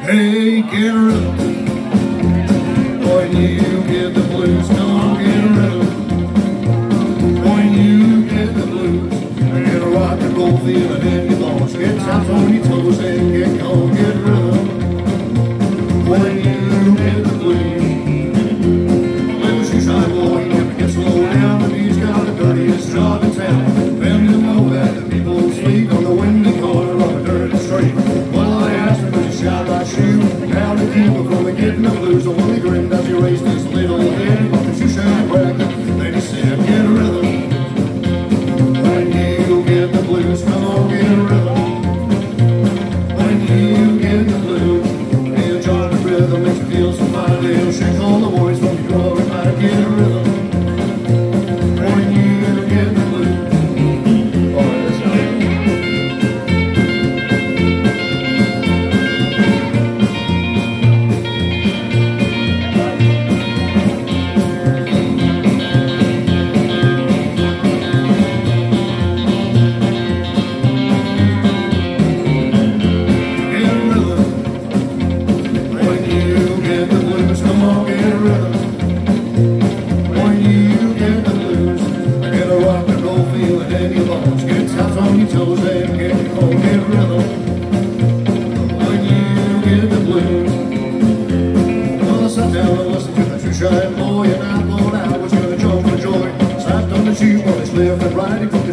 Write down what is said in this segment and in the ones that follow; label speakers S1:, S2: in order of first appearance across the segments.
S1: Hey, get a rhythm. When you get the blues, come on, get a rhythm. When you get the blues, get a rock and roll feeling in your bones. Get taps on your toes and get gone, get rhythm. When you get the blues, little shoe-shine boy, you never get slowed down. And he's got the dirtiest job in town. Family to know that the people sleep on the windy corner of a dirty street. Well, I asked him, would you shout like shoe? How to keep him from getting the blues? The one he grinned as he raised his little head. But the shoe-shine cracked, then he said, get a rhythm. When you get the blues, come on, get a rhythm. When you get the blues, he'll join the rhythm, makes you feel so fine. He'll shake all the boys from your club and might get a rhythm. When you get the blues. Oh, that's right.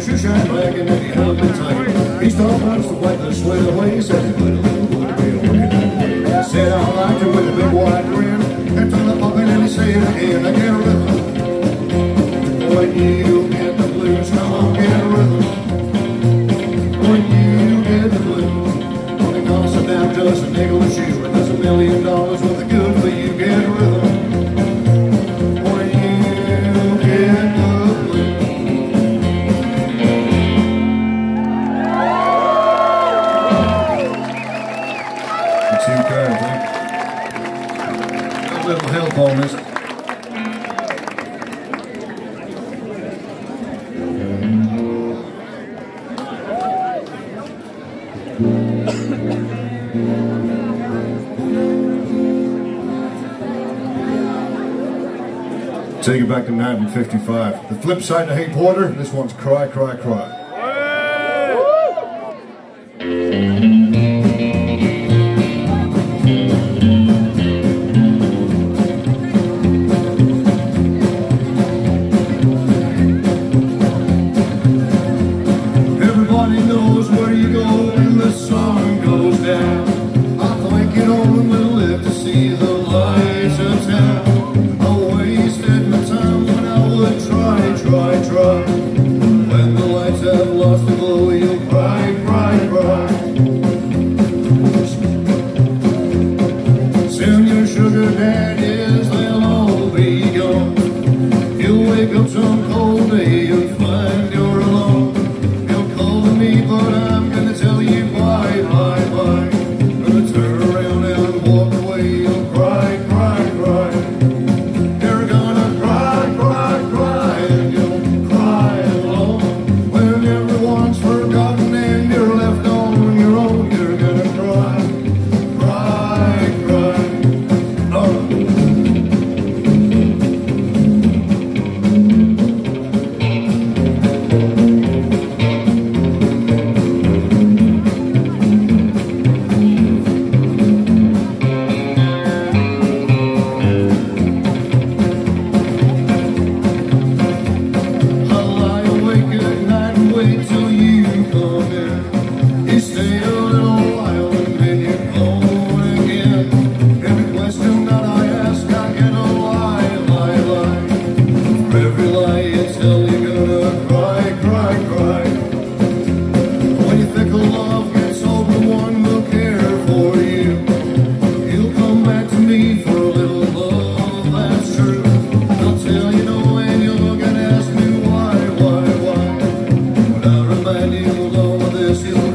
S1: Shoe-shine flag and then he held it tight. He stopped out to wipe the sweat away. He said, he put a little bit of working. He said, I liked it with a big wide grin. And turned the puppet and he said again, I get a rhythm. When you get the blues, come on, get a rhythm. When you get the blues, only costs a damn just a nickel a shoe. And there's $1 million worth of good for you, get a rhythm. When you get the a little help on this. Take it back to 1955. The flip side to Hey Porter, this one's Cry, Cry, Cry. When the lights have lost the glow, you'll cry, cry, cry. Soon your sugar daddies, they'll all be gone. You'll wake up some cold day and find you're alone. You'll call to me, but I'm gonna tell you bye, bye, bye. Gonna turn around and walk away, you'll cry, cry, cry. You're gonna cry, cry, cry, and you'll cry alone. When everyone's forgotten and you're left on your own, you're gonna cry, cry, cry. Oh.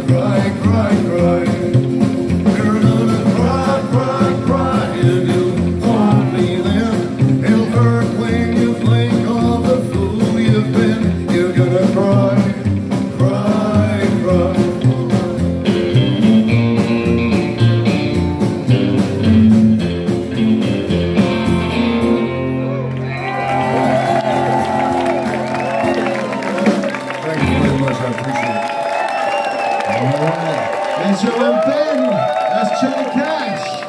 S1: Cry, cry, cry. All right. Ladies and gentlemen, Ben, that's Johnny Cash.